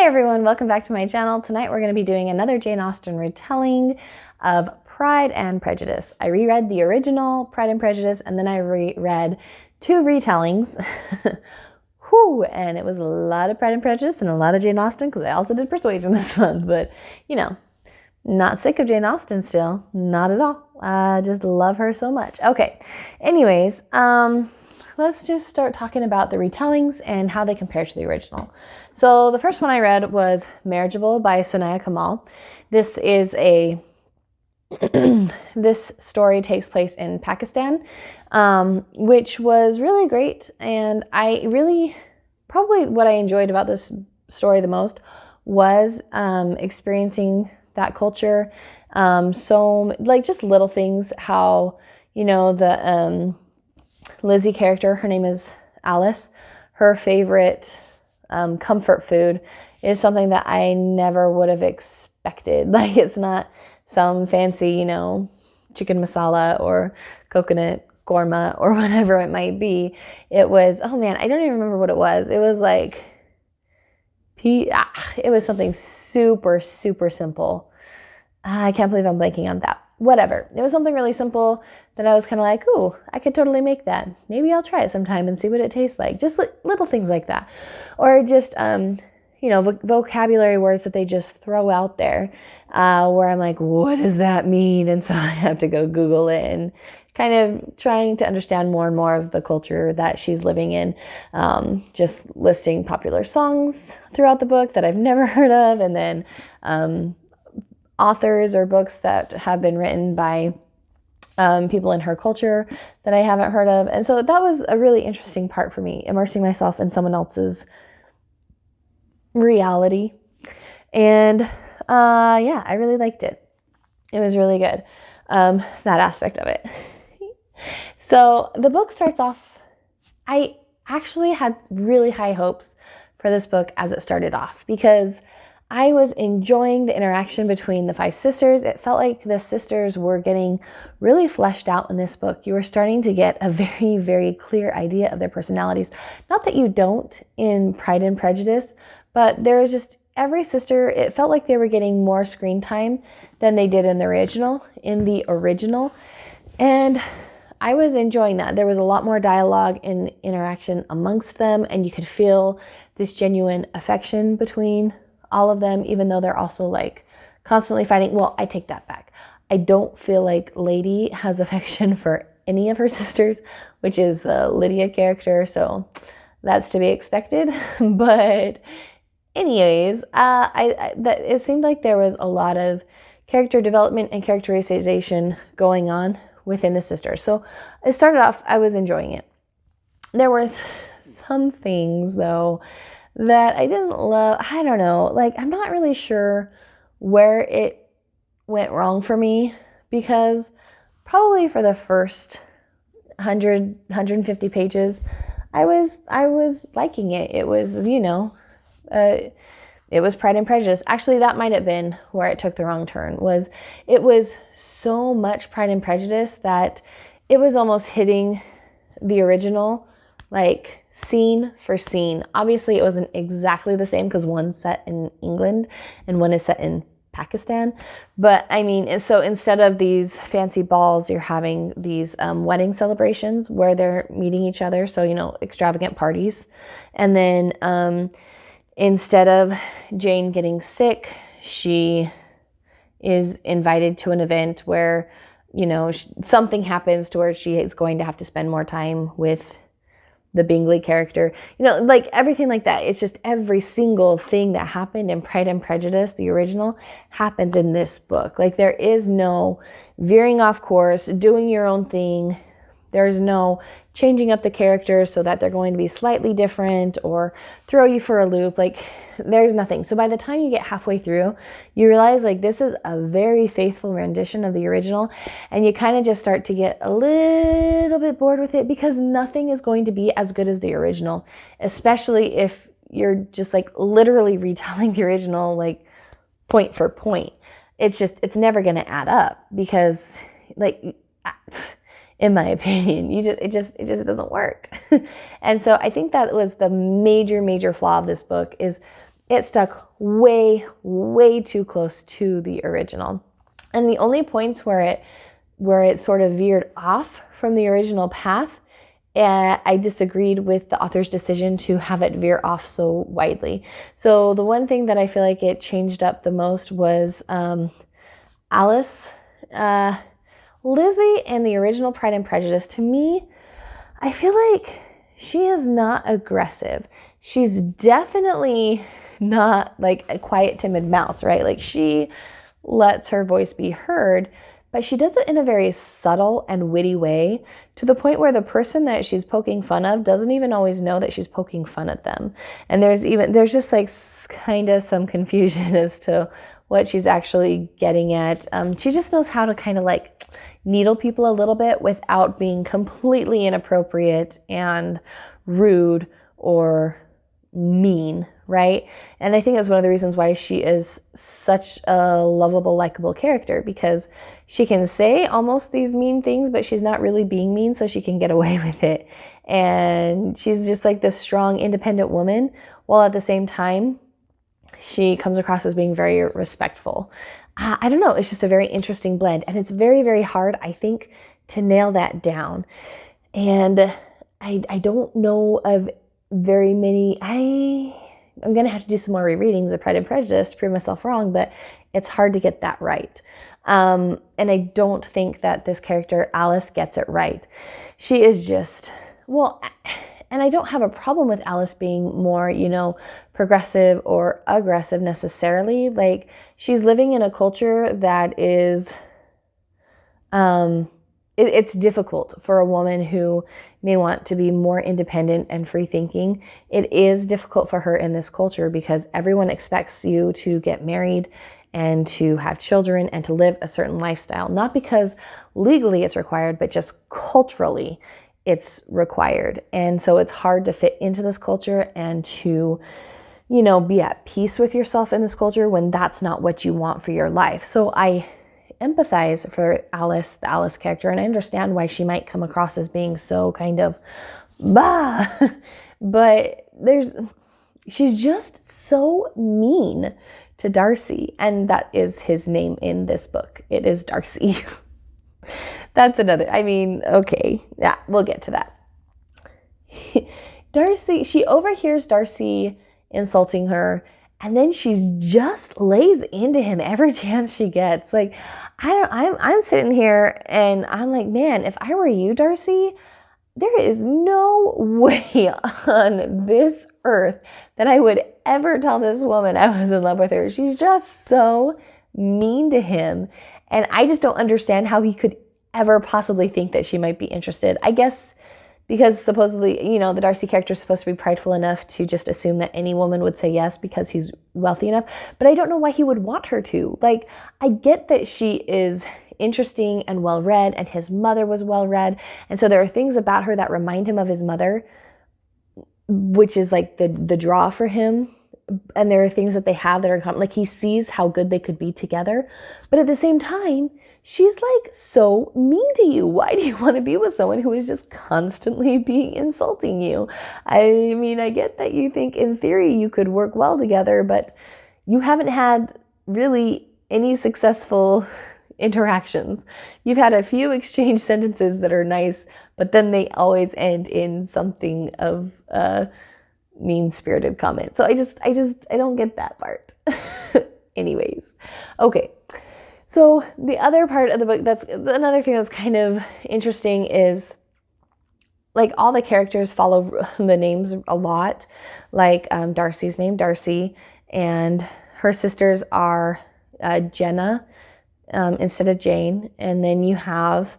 everyone, welcome back to my channel. Tonight we're going to be doing another Jane Austen retelling of Pride and Prejudice. I reread the original Pride and Prejudice and then I reread two retellings. Whew, and it was a lot of Pride and Prejudice and a lot of Jane Austen because I also did Persuasion this month, but you know, not sick of Jane Austen still, not at all. I just love her so much. Okay, anyways, let's just start talking about the retellings and how they compare to the original. So the first one I read was Marriageable by Soniah Kamal. This is this story takes place in Pakistan, which was really great. And probably what I enjoyed about this story the most was experiencing that culture. So like just little things, how, you know, the Lizzie character, her name is Alice, her favorite comfort food is something that I never would have expected. Like, it's not some fancy, you know, chicken masala or coconut korma or whatever it might be. It was, oh man, I don't even remember what it was. It was like, it was something super, super simple. I can't believe I'm blanking on that. Whatever. It was something really simple that I was kind of like, ooh, I could totally make that. Maybe I'll try it sometime and see what it tastes like. Just little things like that. Or just, you know, vocabulary words that they just throw out there where I'm like, what does that mean? And so I have to go Google it and kind of trying to understand more and more of the culture that she's living in. Just listing popular songs throughout the book that I've never heard of. And then authors or books that have been written by people in her culture that I haven't heard of. And so that was a really interesting part for me, immersing myself in someone else's reality. And yeah, I really liked it. It was really good, that aspect of it. So the book starts off, I actually had really high hopes for this book as it started off because I was enjoying the interaction between the five sisters. It felt like the sisters were getting really fleshed out in this book. You were starting to get a very, very clear idea of their personalities. Not that you don't in Pride and Prejudice, but there was just every sister, it felt like they were getting more screen time than they did in the original. And I was enjoying that. There was a lot more dialogue and interaction amongst them, and you could feel this genuine affection between all of them, even though they're also like constantly fighting. Well, I take that back. I don't feel like Lady has affection for any of her sisters, which is the Lydia character. So that's to be expected. But anyways, it seemed like there was a lot of character development and characterization going on within the sisters. So it started off, I was enjoying it. There were some things though that I didn't love. I don't know, like, I'm not really sure where it went wrong for me, because probably for the first 150 pages, I was liking it. It was, you know, it was Pride and Prejudice. Actually, that might have been where it took the wrong turn. It was so much Pride and Prejudice that it was almost hitting the original, like scene for scene. Obviously, it wasn't exactly the same because one's set in England and one is set in Pakistan. But I mean, so instead of these fancy balls, you're having these wedding celebrations where they're meeting each other. So, you know, extravagant parties. And then instead of Jane getting sick, she is invited to an event where, you know, something happens to where she is going to have to spend more time with the Bingley character, you know, like everything like that. It's just every single thing that happened in Pride and Prejudice, the original, happens in this book. Like, there is no veering off course, doing your own thing. There's no changing up the characters so that they're going to be slightly different or throw you for a loop. Like, there's nothing. So by the time you get halfway through, you realize like this is a very faithful rendition of the original, and you kind of just start to get a little bit bored with it because nothing is going to be as good as the original, especially if you're just like literally retelling the original like point for point. It's never going to add up because, like, in my opinion, it just doesn't work. And so I think that was the major flaw of this book, is it stuck way, way too close to the original. And the only points where it sort of veered off from the original path, I disagreed with the author's decision to have it veer off so widely. So the one thing that I feel like it changed up the most was Alice. Lizzie in the original Pride and Prejudice, to me, I feel like she is not aggressive. She's definitely not like a quiet, timid mouse, right? Like she lets her voice be heard, but she does it in a very subtle and witty way, to the point where the person that she's poking fun of doesn't even always know that she's poking fun at them. And there's just like kind of some confusion as to what she's actually getting at. She just knows how to kind of like needle people a little bit without being completely inappropriate and rude or mean, right? And I think that's one of the reasons why she is such a lovable, likable character, because she can say almost these mean things, but she's not really being mean, so she can get away with it. And she's just like this strong, independent woman, while at the same time, she comes across as being very respectful. I don't know. It's just a very interesting blend. And it's very, very hard, I think, to nail that down. And I don't know of very many. I'm going to have to do some more rereadings of Pride and Prejudice to prove myself wrong, but it's hard to get that right. And I don't think that this character, Alice, gets it right. She is just, well, and I don't have a problem with Alice being more, progressive or aggressive necessarily. Like, she's living in a culture that is, it's difficult for a woman who may want to be more independent and free thinking. It is difficult for her in this culture because everyone expects you to get married and to have children and to live a certain lifestyle. Not because legally it's required, but just culturally it's required. And so it's hard to fit into this culture and to, be at peace with yourself in this culture when that's not what you want for your life. So I empathize for Alice, the Alice character, and I understand why she might come across as being so kind of but she's just so mean to Darcy, and that is his name in this book. It is Darcy. That's another, okay, yeah, we'll get to that. Darcy, she overhears Darcy insulting her, and then she just lays into him every chance she gets. Like, I'm sitting here and I'm like, man, if I were you, Darcy, there is no way on this earth that I would ever tell this woman I was in love with her. She's just so mean to him. And I just don't understand how he could ever possibly think that she might be interested. I guess because supposedly, the Darcy character is supposed to be prideful enough to just assume that any woman would say yes because he's wealthy enough. But I don't know why he would want her to. Like, I get that she is interesting and well-read, and his mother was well-read. And so there are things about her that remind him of his mother, which is like the draw for him. And there are things that they have that are in common. Like, he sees how good they could be together. But at the same time, she's like so mean to you. Why do you want to be with someone who is just constantly insulting you? I get that you think in theory you could work well together, but you haven't had really any successful interactions. You've had a few exchange sentences that are nice, but then they always end in something of mean-spirited comment. So I don't get that part. Anyways, okay. So the other part of the book, that's another thing that's kind of interesting, is like all the characters follow the names a lot. Like Darcy's name, Darcy, and her sisters are Jenna instead of Jane. And then you have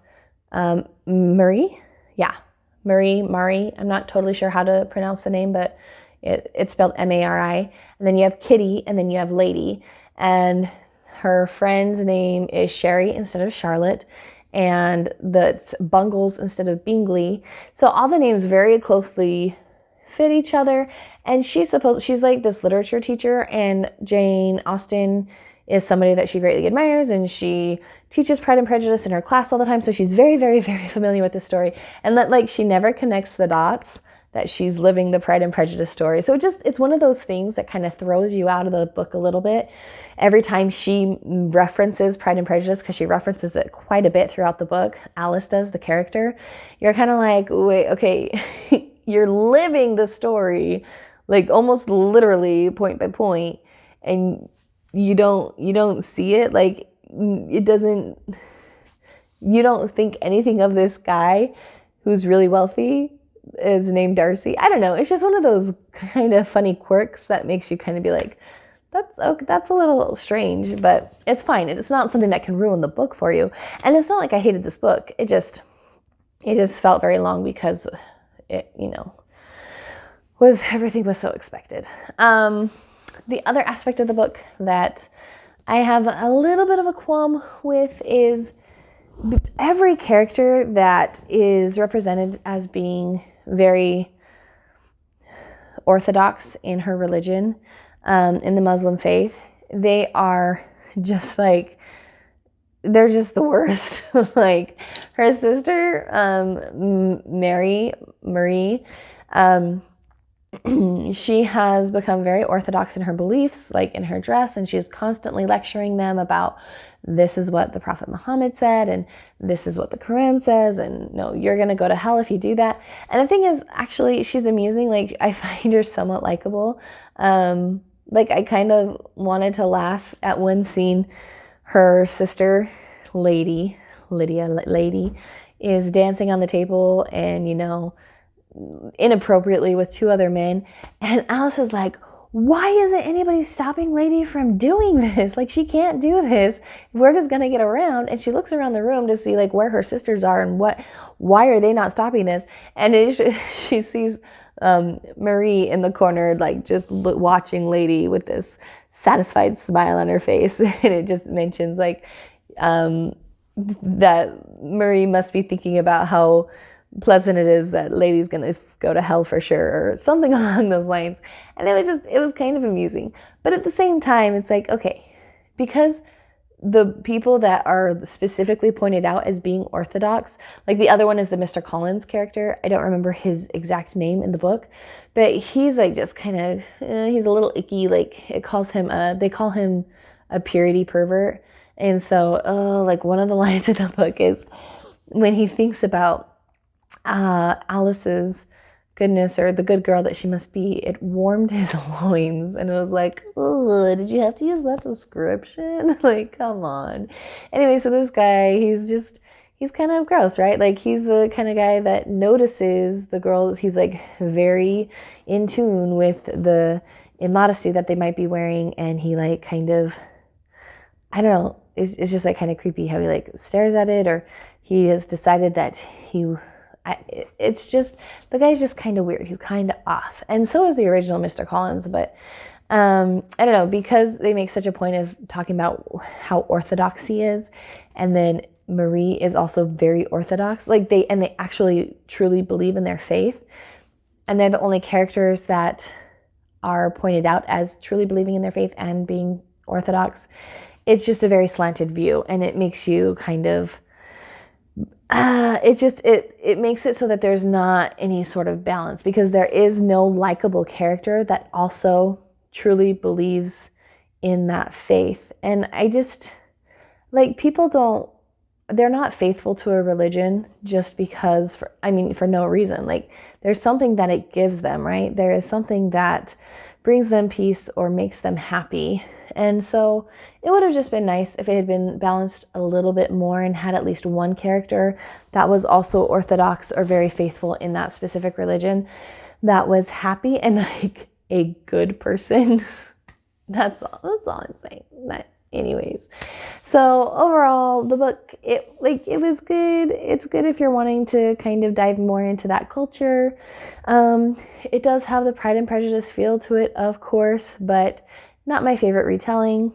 Marie. Yeah, Mari. I'm not totally sure how to pronounce the name, but it's spelled Mari. And then you have Kitty, and then you have Lady. And her friend's name is Sherry instead of Charlotte, and that's Bungles instead of Bingley. So all the names very closely fit each other. And she's like this literature teacher, and Jane Austen is somebody that she greatly admires, and she teaches Pride and Prejudice in her class all the time. So she's very, very, very familiar with the story. And that, like, she never connects the dots that she's living the Pride and Prejudice story. So it's one of those things that kind of throws you out of the book a little bit. Every time she references Pride and Prejudice, because she references it quite a bit throughout the book, Alice does, the character, you're kind of like, wait, okay, you're living the story, like almost literally point by point, and you don't see it, like it doesn't, you don't think anything of this guy who's really wealthy is named Darcy. I don't know. It's just one of those kind of funny quirks that makes you kind of be like, that's a little strange, but it's fine. It's not something that can ruin the book for you. And it's not like I hated this book. It just felt very long because it, everything was so expected. The other aspect of the book that I have a little bit of a qualm with is every character that is represented as being very orthodox in her religion, in the Muslim faith, they are just like, they're just the worst. Like her sister, Marie, she has become very orthodox in her beliefs, like in her dress, and she's constantly lecturing them about this is what the Prophet Muhammad said, and this is what the Quran says, and no, you're going to go to hell if you do that. And the thing is, actually, she's amusing. Like, I find her somewhat likable. Like, I kind of wanted to laugh at one scene. Her sister, Lydia, is dancing on the table and, inappropriately with two other men, and Alice is like, why isn't anybody stopping Lady from doing this? Like, she can't do this. We're just gonna get around. And she looks around the room to see like where her sisters are and why are they not stopping this? And she sees Marie in the corner, like just watching Lady with this satisfied smile on her face, and it just mentions like that Marie must be thinking about how pleasant it is that Lady's gonna go to hell for sure, or something along those lines. And it was kind of amusing. But at the same time, it's like, okay, because the people that are specifically pointed out as being orthodox, like the other one is the Mr. Collins character. I don't remember his exact name in the book, but he's like just kind of, he's a little icky. Like they call him a purity pervert. And so, like one of the lines in the book is when he thinks about Alice's goodness, or the good girl that she must be, it warmed his loins. And it was like, oh, did you have to use that description? Like, come on. Anyway, so this guy, he's kind of gross, right? Like, he's the kind of guy that notices the girls. He's like very in tune with the immodesty that they might be wearing, and he like kind of, I don't know, it's just like kind of creepy how he like stares at it, or he has decided that it's just, the guy's just kind of weird. He's kind of off. And so is the original Mr. Collins. But I don't know, because they make such a point of talking about how orthodoxy is, and then Marie is also very orthodox. Like they actually truly believe in their faith. And they're the only characters that are pointed out as truly believing in their faith and being orthodox. It's just a very slanted view, and it makes you kind of, it makes it so that there's not any sort of balance, because there is no likable character that also truly believes in that faith. And I just, like, they're not faithful to a religion just because, for no reason. Like, there's something that it gives them, right? There is something that brings them peace or makes them happy. And so it would have just been nice if it had been balanced a little bit more and had at least one character that was also orthodox or very faithful in that specific religion, that was happy and like a good person. That's all I'm saying. Anyways, so overall, the book, it was good. It's good if you're wanting to kind of dive more into that culture. It does have the Pride and Prejudice feel to it, of course, but not my favorite retelling.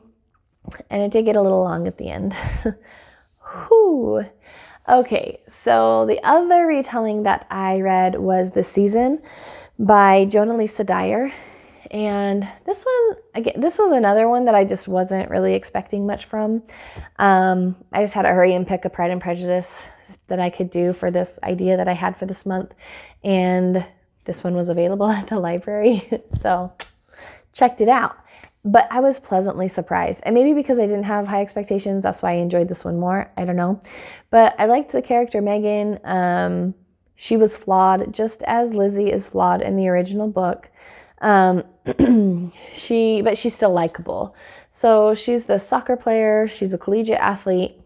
And it did get a little long at the end. Whew. Okay, so the other retelling that I read was The Season by Jonah Dyer. And this was another one that I just wasn't really expecting much from. I just had to hurry and pick a Pride and Prejudice that I could do for this idea that I had for this month. And this one was available at the library. So checked it out. But I was pleasantly surprised. And maybe because I didn't have high expectations, that's why I enjoyed this one more. I don't know. But I liked the character Megan. She was flawed, just as Lizzie is flawed in the original book. But she's still likable. So she's the soccer player. She's a collegiate athlete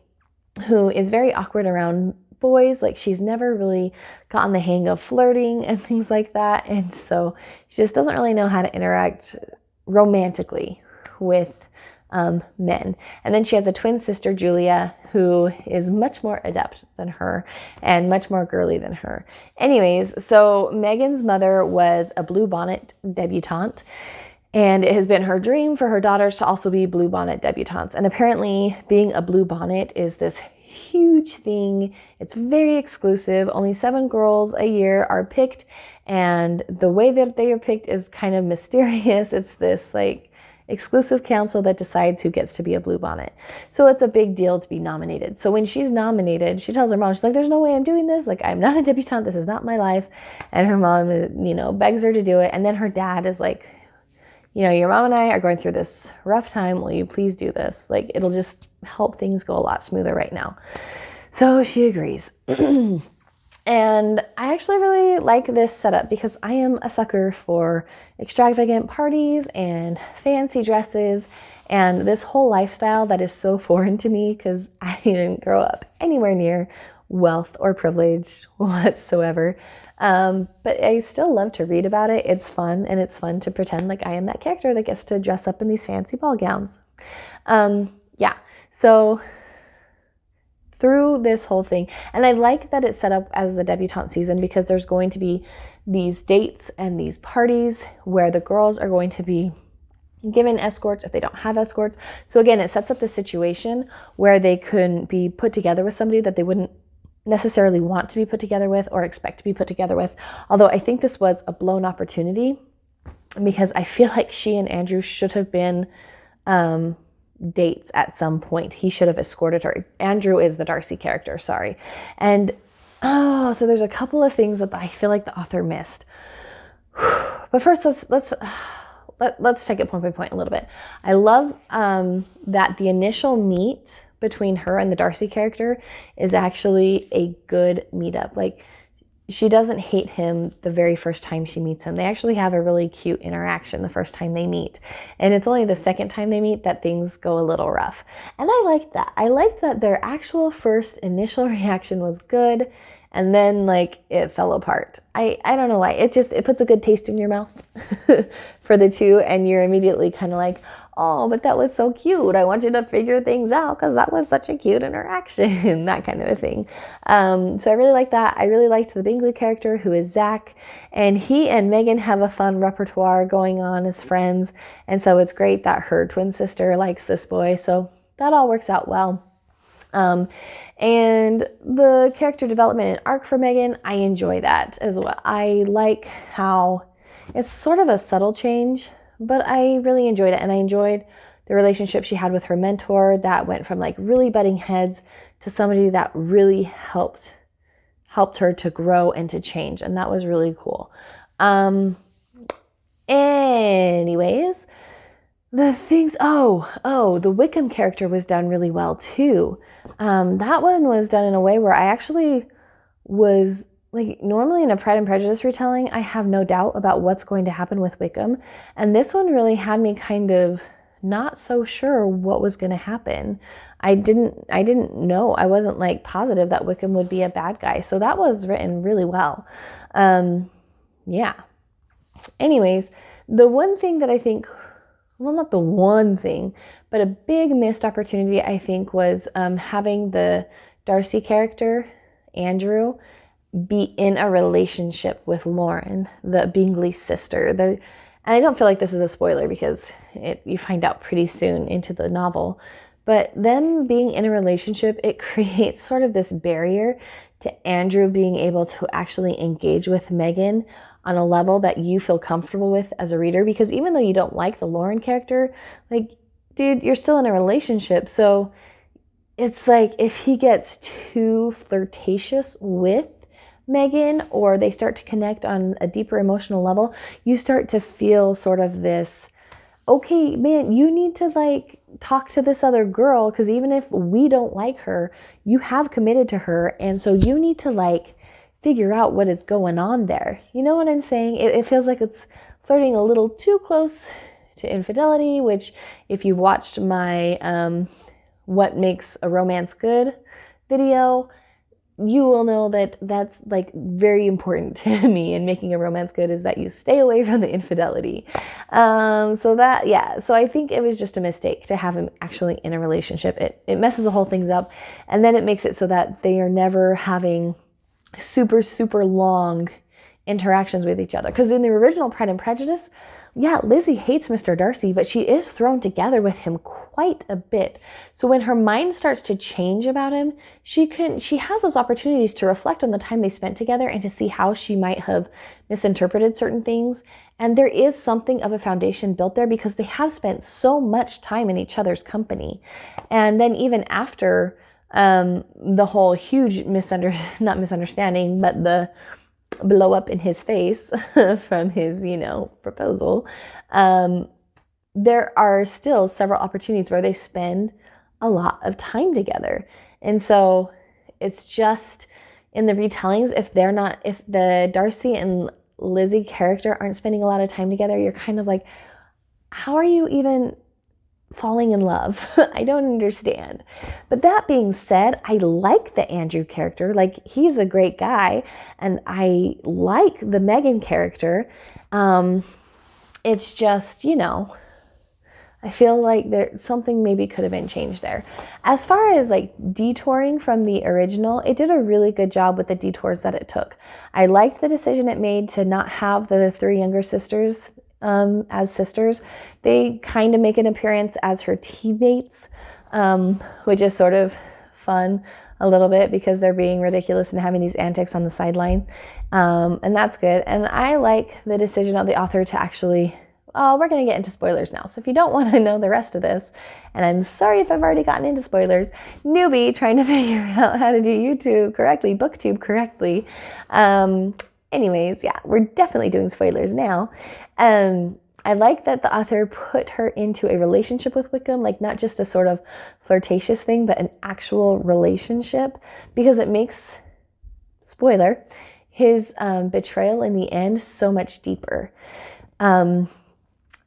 who is very awkward around boys. Like, she's never really gotten the hang of flirting and things like that. And so she just doesn't really know how to interact romantically with men. And then she has a twin sister, Julia, who is much more adept than her and much more girly than her. Anyways, so Megan's mother was a bluebonnet debutante, and it has been her dream for her daughters to also be bluebonnet debutantes. And apparently being a bluebonnet is this huge thing. It's very exclusive. Only 7 girls a year are picked, and the way that they are picked is kind of mysterious. It's this like exclusive council that decides who gets to be a bluebonnet. So it's a big deal to be nominated. So when she's nominated, she tells her mom, she's like, there's no way I'm doing this. Like, I'm not a debutante. This is not my life. And her mom, begs her to do it. And then her dad is like, your mom and I are going through this rough time. Will you please do this? Like, it'll just help things go a lot smoother right now. So she agrees. And I actually really like this setup because I am a sucker for extravagant parties and fancy dresses and this whole lifestyle that is so foreign to me because I didn't grow up anywhere near wealth or privilege whatsoever. But I still love to read about it. It's fun, and it's fun to pretend like I am that character that gets to dress up in these fancy ball gowns. So through this whole thing, and I like that it's set up as the debutante season because there's going to be these dates and these parties where the girls are going to be given escorts if they don't have escorts. So again, it sets up the situation where they could be put together with somebody that they wouldn't necessarily want to be put together with or expect to be put together with. Although I think this was a blown opportunity because I feel like she and Andrew should have been dates at some point. He should have escorted her. Andrew is the Darcy character, sorry. And so there's a couple of things that I feel like the author missed. But first, let's take it point by point a little bit. I love that the initial meet between her and the Darcy character is actually a good meetup. Like, she doesn't hate him the very first time she meets him. They actually have a really cute interaction the first time they meet. And it's only the second time they meet that things go a little rough. And I liked that. I liked that their actual first initial reaction was good. And then like it fell apart. I don't know why. It puts a good taste in your mouth for the two. And you're immediately kind of like, oh, but that was so cute. I want you to figure things out because that was such a cute interaction, that kind of a thing. So I really like that. I really liked the Bingley character, who is Zach, and he and Megan have a fun repertoire going on as friends. And so it's great that her twin sister likes this boy. So that all works out well. And the character development and arc for Megan, I enjoy that as well. I like how it's sort of a subtle change, but I really enjoyed it. And I enjoyed the relationship she had with her mentor that went from like really butting heads to somebody that really helped her to grow and to change. And that was really cool. Anyways, the things, the Wickham character was done really well too. That one was done in a way where I actually was like, normally in a Pride and Prejudice retelling, I have no doubt about what's going to happen with Wickham. And this one really had me kind of not so sure what was going to happen. I didn't know. I wasn't like positive that Wickham would be a bad guy. So that was written really well. Anyways, the one thing that I think, well, not the one thing, but a big missed opportunity, I think, was having the Darcy character, Andrew, be in a relationship with Lauren, the Bingley sister. And I don't feel like this is a spoiler because you find out pretty soon into the novel. But them being in a relationship, it creates sort of this barrier to Andrew being able to actually engage with Megan on a level that you feel comfortable with as a reader. Because even though you don't like the Lauren character, like, dude, you're still in a relationship. So it's like if he gets too flirtatious with Meghan, or they start to connect on a deeper emotional level, you start to feel sort of this, okay, man, you need to like talk to this other girl, because even if we don't like her, you have committed to her. And so you need to like figure out what is going on there. You know what I'm saying? It feels like it's flirting a little too close to infidelity, which if you've watched my What Makes a Romance Good video, you will know that that's like very important to me in making a romance good, is that you stay away from the infidelity. So I think it was just a mistake to have him actually in a relationship. It messes the whole things up, and then it makes it so that they are never having super, super long interactions with each other. Because in the original Pride and Prejudice, yeah, Lizzie hates Mr. Darcy, but she is thrown together with him quite a bit. So when her mind starts to change about him, she has those opportunities to reflect on the time they spent together and to see how she might have misinterpreted certain things. And there is something of a foundation built there because they have spent so much time in each other's company. And then even after the whole huge not misunderstanding, but the blow up in his face from his, proposal, there are still several opportunities where they spend a lot of time together. And so it's just in the retellings, if the Darcy and Lizzie character aren't spending a lot of time together, you're kind of like, how are you even falling in love? I don't understand. But that being said, I like the Andrew character. Like, he's a great guy, and I like the Meghan character. It's just, I feel like there's something maybe could have been changed there. As far as like detouring from the original, it did a really good job with the detours that it took. I liked the decision it made to not have the three younger sisters as sisters. They kind of make an appearance as her teammates, which is sort of fun a little bit because they're being ridiculous and having these antics on the sideline. And that's good. And I like the decision of the author to actually, we're going to get into spoilers now. So if you don't want to know the rest of this, and I'm sorry if I've already gotten into spoilers, newbie trying to figure out how to do YouTube correctly, BookTube correctly. Anyways, yeah, we're definitely doing spoilers now. I like that the author put her into a relationship with Wickham, like not just a sort of flirtatious thing, but an actual relationship, because it makes, spoiler, his betrayal in the end so much deeper.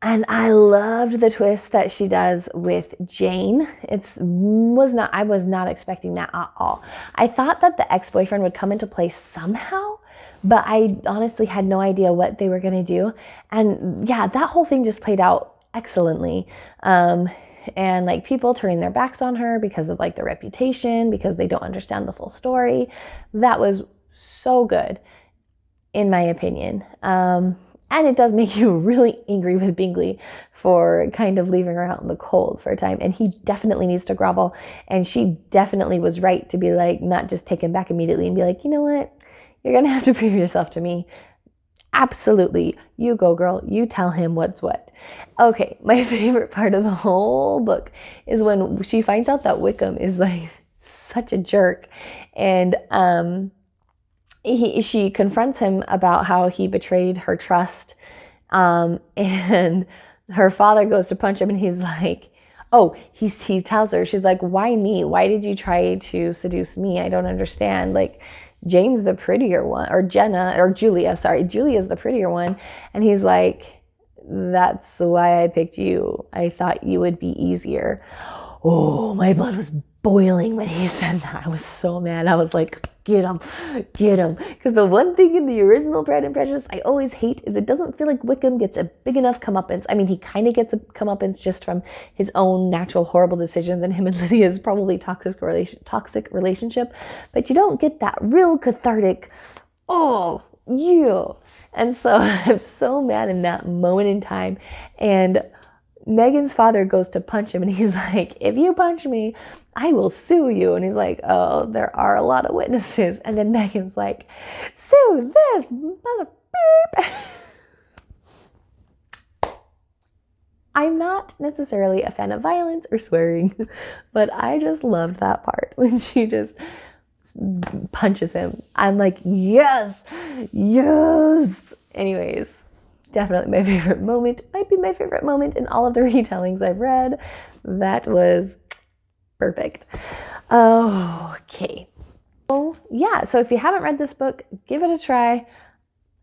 And I loved the twist that she does with Jane. I was not expecting that at all. I thought that the ex-boyfriend would come into play somehow, but I honestly had no idea what they were going to do. And yeah, that whole thing just played out excellently. And like people turning their backs on her because of like their reputation, because they don't understand the full story. That was so good, in my opinion. And it does make you really angry with Bingley for kind of leaving her out in the cold for a time. And he definitely needs to grovel. And she definitely was right to be like, not just take him back immediately and be like, you know what? You're going to have to prove yourself to me. Absolutely. You go, girl. You tell him what's what. Okay. My favorite part of the whole book is when she finds out that Wickham is like such a jerk. And, she confronts him about how he betrayed her trust. And her father goes to punch him and he's like, he tells her, she's like, why me? Why did you try to seduce me? I don't understand. Like, Jane's the prettier one, or Julia's the prettier one. And he's like, that's why I picked you. I thought you would be easier. Oh, my blood was boiling when he said that. I was so mad. I was like, get him. Because the one thing in the original Pride and Prejudice I always hate is it doesn't feel like Wickham gets a big enough comeuppance. I mean, he kind of gets a comeuppance just from his own natural horrible decisions, and him and Lydia's probably toxic relationship, but you don't get that real cathartic, oh, yeah. And so I'm so mad in that moment in time. And Meghan's father goes to punch him and he's like, if you punch me, I will sue you. And he's like, oh, there are a lot of witnesses. And then Meghan's like, sue this mother beep. I'm not necessarily a fan of violence or swearing, but I just loved that part when she just punches him. I'm like, yes, yes. Anyways, definitely my favorite moment. Might be my favorite moment in all of the retellings I've read. That was perfect. Okay. So yeah, so if you haven't read this book, give it a try.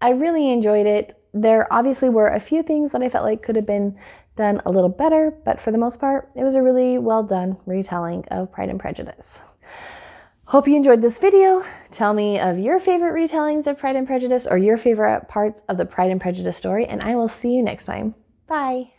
I really enjoyed it. There obviously were a few things that I felt like could have been done a little better, but for the most part, it was a really well done retelling of Pride and Prejudice. Hope you enjoyed this video. Tell me of your favorite retellings of Pride and Prejudice or your favorite parts of the Pride and Prejudice story, and I will see you next time. Bye.